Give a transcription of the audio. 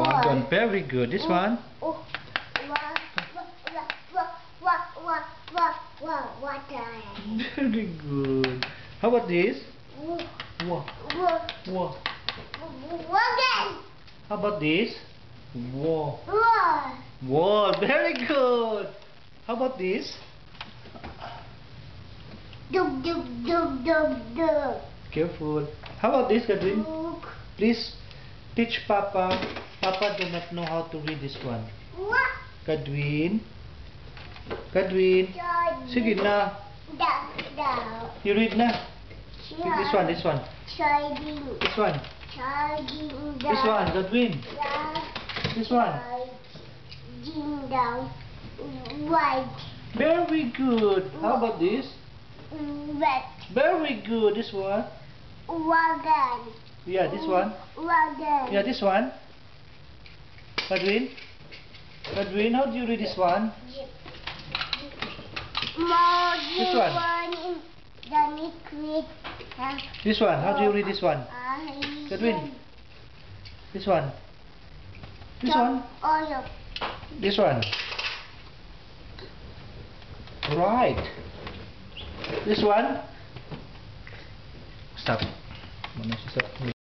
Dragon. Very good. This one? Water. Very good. How about this? Wow. Wow. Water. How about this? Wall. Wall. Wall. Very good. How about this? Dug, dug, dug, dug, dug. Careful. How about this, Kadwin? Dug. Please teach Papa. Papa do not know how to read this one. What? Kadwin. Kadwin. Sige na. Down, down. You read na. This one, this one. Sliding. This one. Sliding down. This one, Kadwin. This one. Sliding down. White. Very good. How about this? Red. Very good. This one. Wagon. Yeah, this one. Wagon. Yeah, this one. Kadwin. Kadwin, how do you read this one? This one. This one. How do you read this one? Kadwin. This one. This one. This one. Right. This one. Stop. Stop.